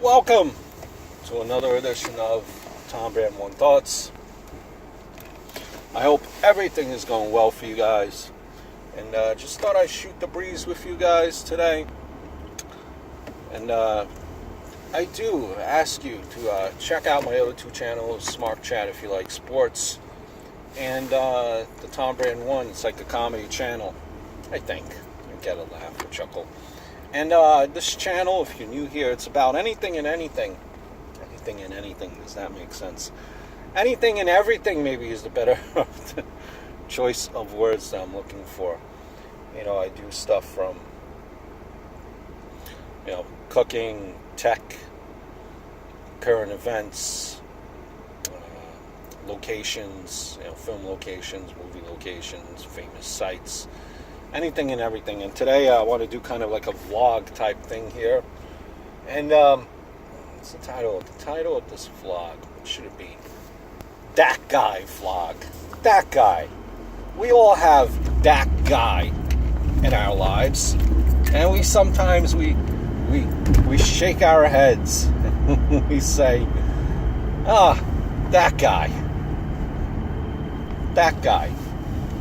Welcome to another edition of Tom Brand One Thoughts. I hope everything is going well for you guys. And just thought I'd shoot the breeze with you guys today. And I do ask you to check out my other two channels, smarkchat if you like sports, and the Tom Brand One. It's like a comedy channel, I think. You get a laugh or chuckle. And this channel, if you're new here, it's about anything and anything. Anything and anything, does that make sense? Anything and everything maybe is the better choice of words that I'm looking for. You know, I do stuff from, cooking, tech, current events, locations, film locations, movie locations, famous sites, anything and everything. And today I want to do kind of like a vlog type thing here. And what's the title? The title of this vlog, what should it be? That guy vlog. That guy. We all have that guy in our lives, and we sometimes we shake our heads. We say, that guy. That guy.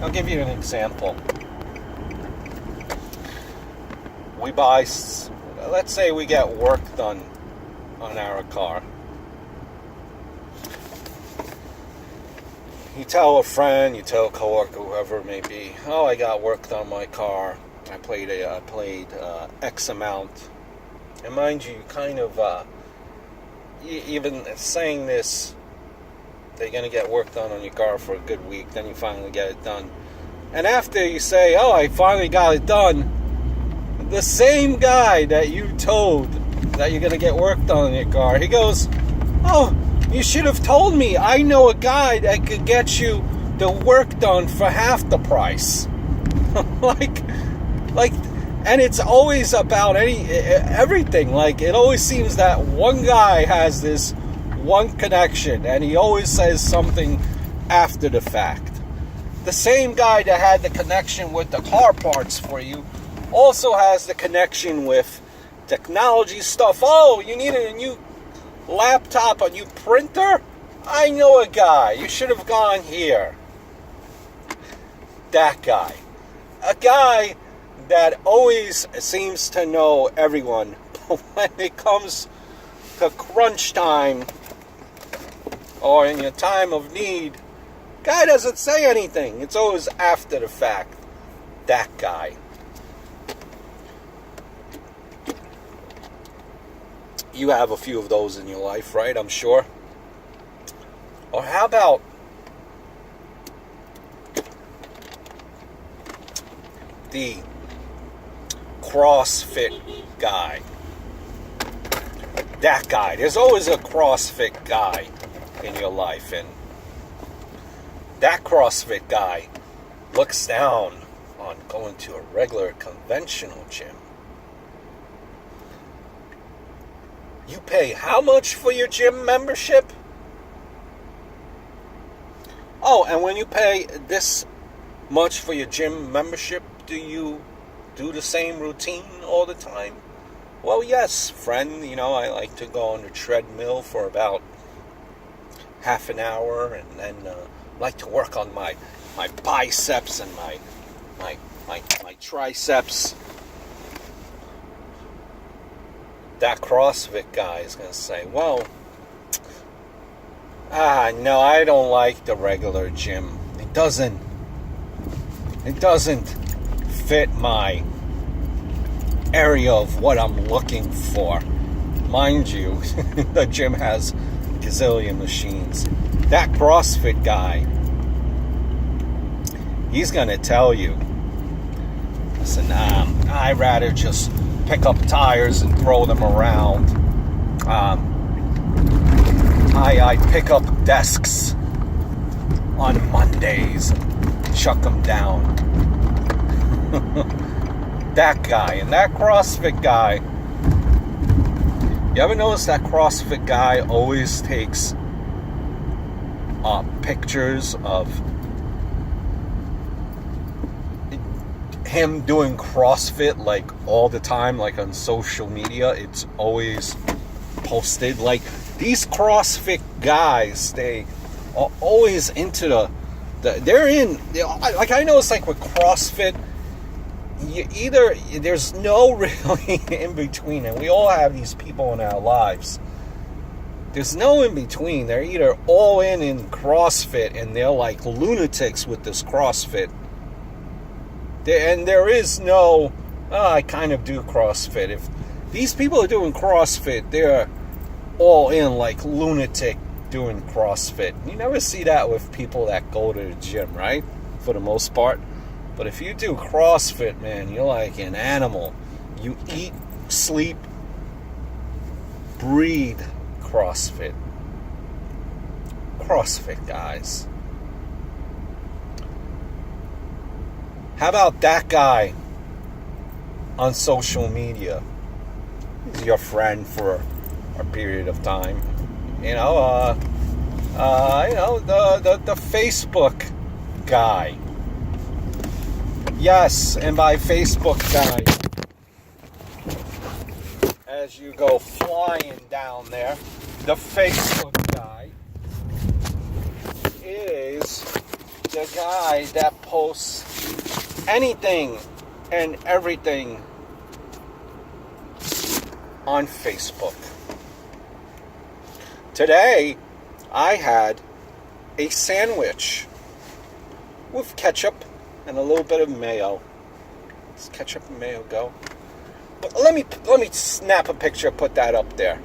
I'll give you an example. We buy, let's say we get work done on our car. You tell a friend, you tell a coworker, whoever it may be, I got work done on my car. I played X amount. And mind you, kind of, even saying this, they're going to get work done on your car for a good week, then you finally get it done. And after you say, I finally got it done, the same guy that you told that you're going to get work done on your car, he goes, you should have told me. I know a guy that could get you the work done for half the price. And it's always about everything. Like, it always seems that one guy has this one connection, and he always says something after the fact. The same guy that had the connection with the car parts for you also has the connection with technology stuff. You needed a new laptop, a new printer? I know a guy. You should have gone here. That guy. A guy that always seems to know everyone, but when it comes to crunch time or in your time of need, guy doesn't say anything. It's always after the fact. That guy. You have a few of those in your life, right? I'm sure. Or how about the CrossFit guy? That guy. There's always a CrossFit guy in your life, and that CrossFit guy looks down on going to a regular conventional gym. You pay how much for your gym membership? And when you pay this much for your gym membership, do you do the same routine all the time? Well, yes, friend. I like to go on the treadmill for about half an hour, and then like to work on my biceps and my triceps. That CrossFit guy is going to say, no, I don't like the regular gym. It doesn't fit my area of what I'm looking for. Mind you, the gym has a gazillion machines. That CrossFit guy, he's going to tell you, listen, I'd rather just pick up tires and throw them around. I pick up desks on Mondays and chuck them down. That guy. And that CrossFit guy, you ever notice that CrossFit guy always takes pictures of him doing CrossFit like all the time, like on social media? It's always posted. Like, these CrossFit guys, they are always into like, I know it's like with CrossFit, there's no really in between, and we all have these people in our lives. There's no in between. They're either all in CrossFit, and they're like lunatics with this CrossFit. And there is no, I kind of do CrossFit. If these people are doing CrossFit, they're all in like lunatic doing CrossFit. You never see that with people that go to the gym, right? For the most part. But if you do CrossFit, man, you're like an animal. You eat, sleep, breathe CrossFit. CrossFit guys. How about that guy on social media? He's your friend for a period of time. The Facebook guy. Yes, and by Facebook guy, as you go flying down there, the Facebook guy is the guy that posts anything and everything on Facebook. Today, I had a sandwich with ketchup and a little bit of mayo. Does ketchup and mayo go? But let me snap a picture, put that up there.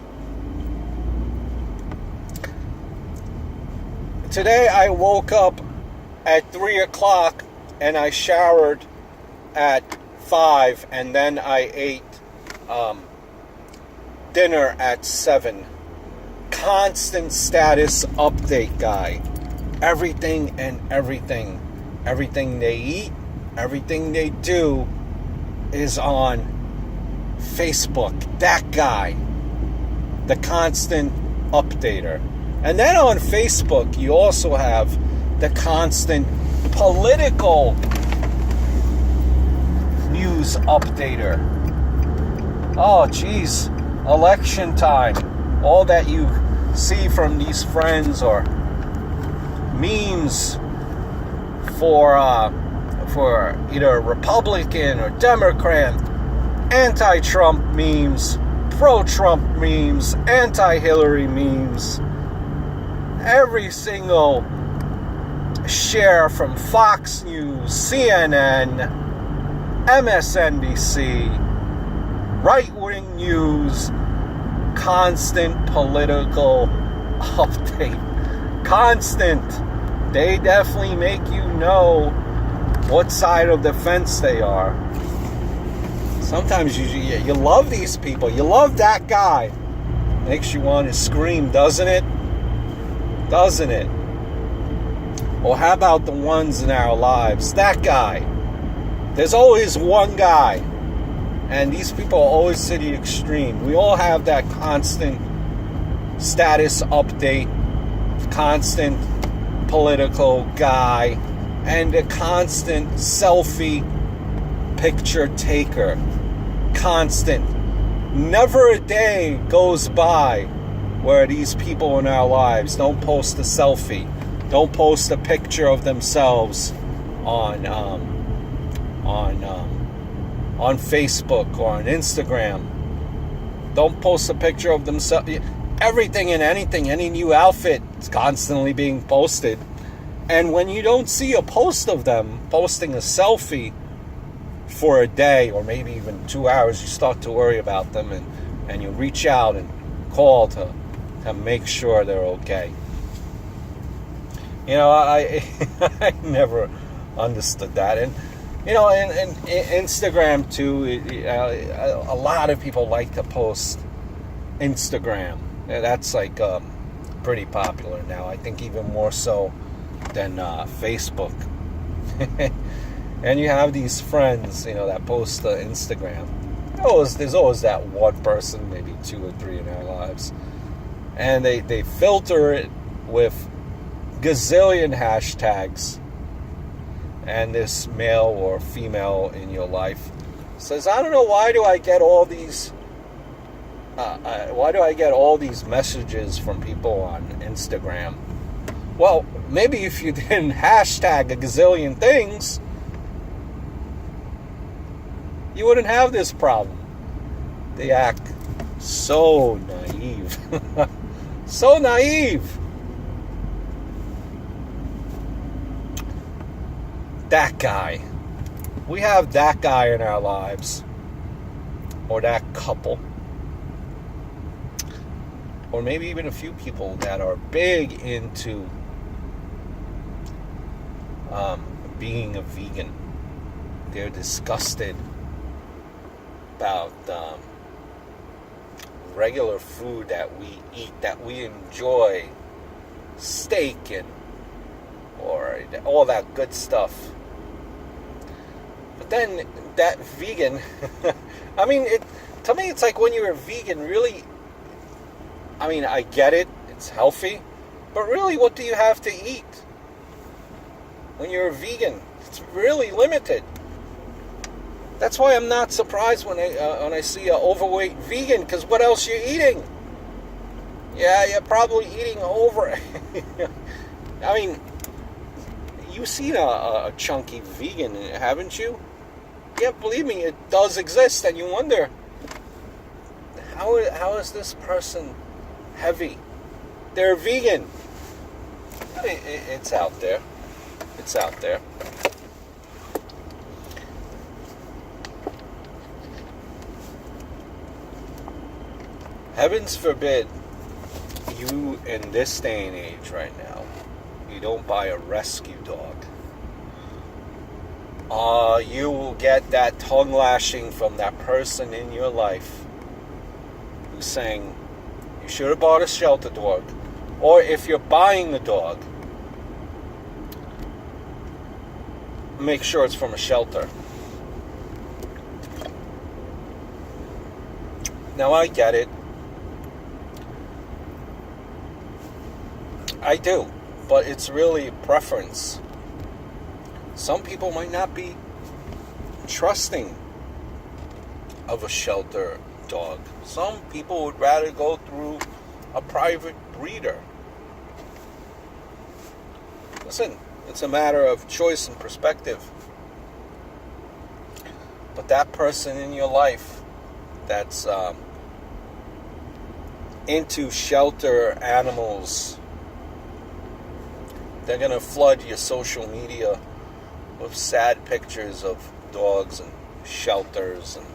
Today I woke up at 3 o'clock and I showered at 5, and then I ate dinner at 7. Constant status update guy. Everything and everything. Everything they eat, everything they do is on Facebook. That guy. The constant updater. And then on Facebook, you also have the constant political news updater. Oh, geez. Election time. All that you see from these friends or memes for either Republican or Democrat, anti-Trump memes, pro-Trump memes, anti-Hillary memes, every single share from Fox News, CNN, MSNBC, right-wing news, constant political update. Constant. They definitely make you know what side of the fence they are. Sometimes you love these people. You love that guy. Makes you want to scream, doesn't it? Doesn't it? Or how about the ones in our lives? That guy. There's always one guy. And these people are always to the extreme. We all have that constant status update, constant political guy, and a constant selfie picture taker. Constant. Never a day goes by where these people in our lives don't post a selfie, don't post a picture of themselves on Facebook or on Instagram. Don't post a picture of themselves. Everything and anything, any new outfit is constantly being posted. And when you don't see a post of them posting a selfie for a day or maybe even 2 hours, you start to worry about them, and you reach out and call to make sure they're okay. I never understood that. And and Instagram too, a lot of people like to post Instagram. That's like pretty popular now. I think even more so than Facebook. And you have these friends, that post Instagram. There's always that one person, maybe 2 or 3 in our lives. And they filter it with gazillion hashtags. And this male or female in your life says, I don't know, why do I get all these why do I get all these messages from people on Instagram? Well, maybe if you didn't hashtag a gazillion things, you wouldn't have this problem. They act so naive. So naive. That guy. We have that guy in our lives. Or that couple. Or maybe even a few people that are big into being a vegan. They're disgusted about regular food that we eat, that we enjoy, steak and or all that good stuff. But then that vegan, I mean, to me it's like when you're a vegan, really, I mean, I get it, it's healthy, but really what do you have to eat when you're a vegan? It's really limited. That's why I'm not surprised when I see an overweight vegan, because what else are you eating? Yeah, you're probably eating over. I mean, you've seen a chunky vegan, haven't you? Yeah, believe me, it does exist, and you wonder, how is this person heavy? They're vegan. It's out there. It's out there. Heavens forbid you, in this day and age right now, you don't buy a rescue dog. You will get that tongue lashing from that person in your life who's saying you should have bought a shelter dog. Or if you're buying the dog, make sure it's from a shelter. Now I get it. I do, but it's really preference. Some people might not be trusting of a shelter dog. Some people would rather go through a private breeder. Listen, it's a matter of choice and perspective. But that person in your life that's into shelter animals, they're going to flood your social media with sad pictures of dogs and shelters, and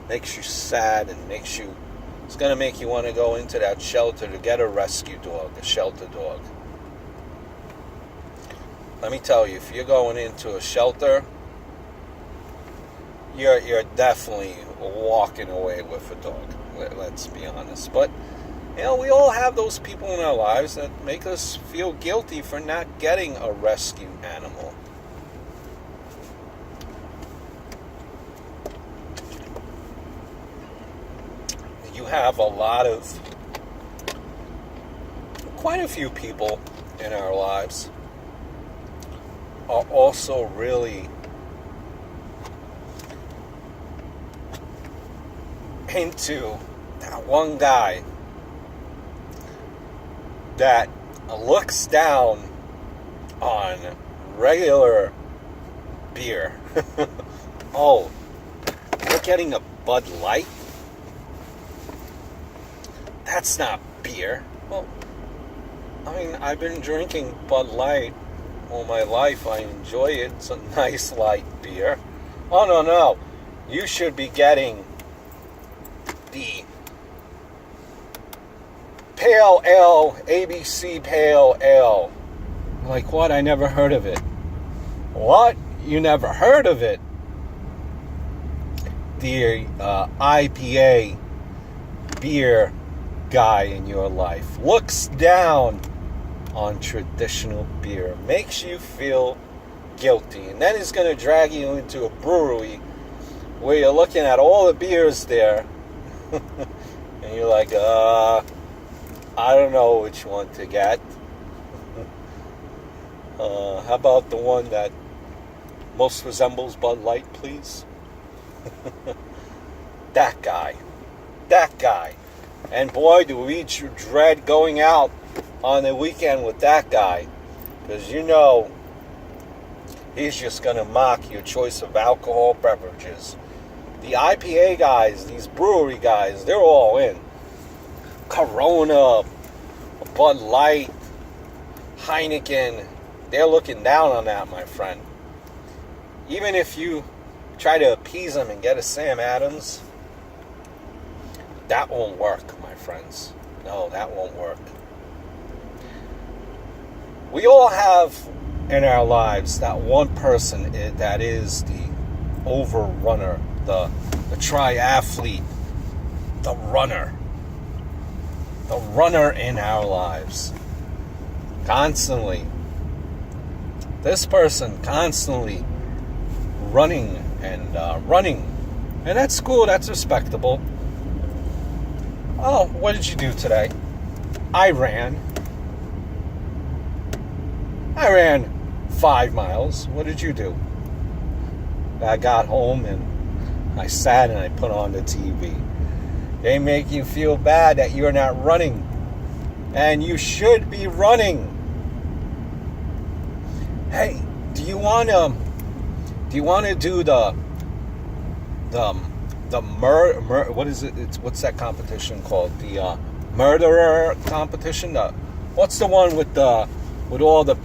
makes you sad, and it's going to make you want to go into that shelter to get a rescue dog, a shelter dog. Let me tell you, if you're going into a shelter, you're definitely walking away with a dog. Let's be honest. But you know, we all have those people in our lives that make us feel guilty for not getting a rescue animal. You have quite a few people in our lives are also really into that one guy that looks down on regular beer. Oh, you're getting a Bud Light? That's not beer. Well, I mean, I've been drinking Bud Light all my life. I enjoy it. It's a nice light beer. Oh, no. You should be getting the Pale Ale, ABC Pale Ale. Like what? I never heard of it. What? You never heard of it? The IPA beer guy in your life looks down on traditional beer, makes you feel guilty, and then he's going to drag you into a brewery where you're looking at all the beers there and you're like, I don't know which one to get. How about the one that most resembles Bud Light, please? That guy. And boy, do we dread going out on the weekend with that guy. Because you know, he's just going to mock your choice of alcohol beverages. The IPA guys, these brewery guys, they're all in. Corona, Bud Light, Heineken, they're looking down on that, my friend. Even if you try to appease them and get a Sam Adams, that won't work, my friends. No, that won't work. We all have in our lives that one person that is the overrunner, the triathlete, the runner in our lives. Constantly. This person constantly running. And that's cool, that's respectable. Oh, what did you do today? I ran 5 miles. What did you do? I got home and I sat and I put on the TV. They make you feel bad that you're not running. And you should be running. Hey, do you want to do what is it? What's that competition called? The murderer competition. What's the one with all the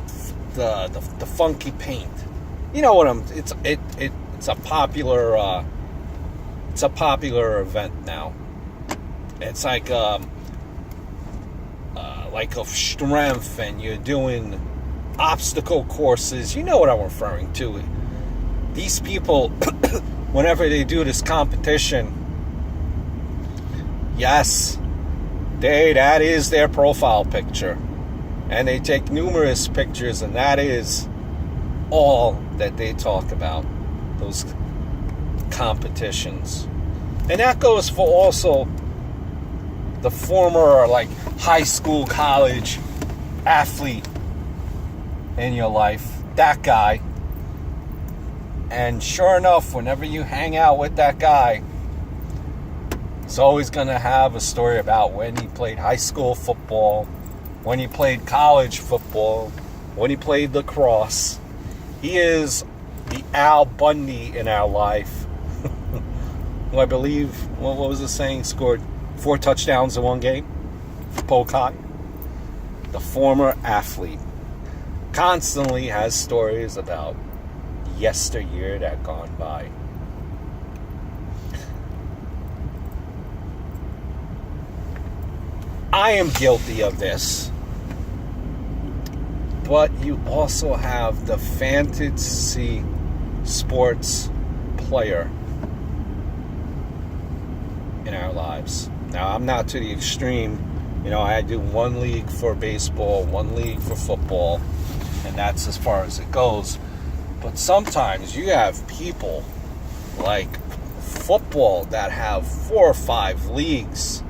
funky paint? You know what it's a popular event now. It's like of strength, and you're doing obstacle courses. You know what I'm referring to. These people, whenever they do this competition, yes, that is their profile picture. And they take numerous pictures, and that is all that they talk about, those competitions. And that goes for also the former high school, college athlete in your life, that guy. And sure enough, whenever you hang out with that guy, he's always going to have a story about when he played high school football, when he played college football, when he played lacrosse. He is the Al Bundy in our life. Who I believe, what was the saying, scored 4 touchdowns in one game for Polk High. The former athlete constantly has stories about yesteryear that gone by. I am guilty of this. But you also have the fantasy sports player in our lives. Now, I'm not to the extreme. You know, I do one league for baseball, one league for football, and that's as far as it goes. But sometimes you have people like football that have 4 or 5 leagues.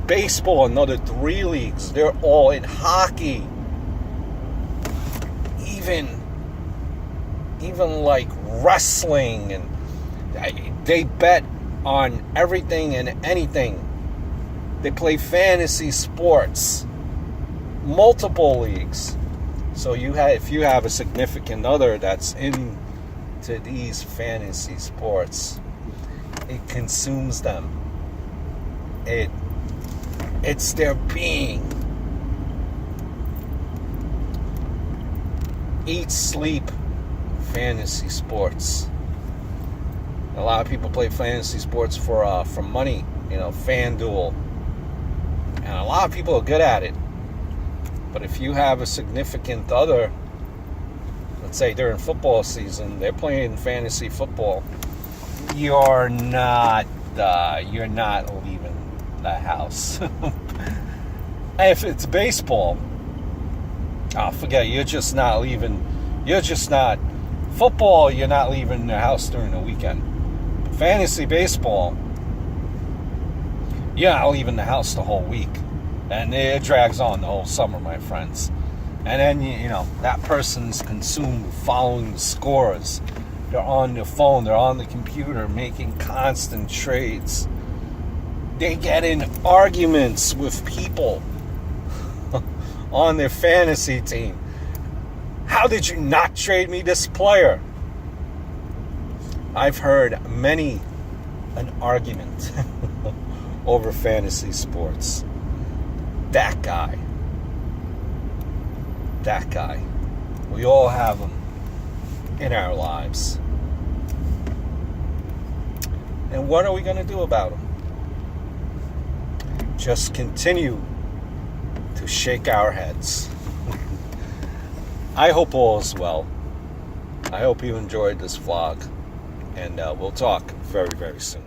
Baseball, another 3 leagues. They're all in hockey. Even like wrestling, and they bet on everything and anything. They play fantasy sports, multiple leagues. So if you have a significant other that's into these fantasy sports, it consumes them. It's their being. Eat, sleep, fantasy sports. A lot of people play fantasy sports for money, FanDuel. And a lot of people are good at it. But if you have a significant other, let's say during football season, they're playing fantasy football, you're not leaving the house. If it's baseball, forget it, you're just not leaving. Football, you're not leaving the house during the weekend. But fantasy baseball, you're not leaving the house the whole week. And it drags on the whole summer, my friends. And then, that person's consumed with following the scores. They're on the phone, they're on the computer, making constant trades. They get in arguments with people on their fantasy team. How did you not trade me this player? I've heard many an argument over fantasy sports. That guy. We all have him in our lives. And what are we going to do about him? Just continue to shake our heads. I hope all is well. I hope you enjoyed this vlog. And we'll talk very, very soon.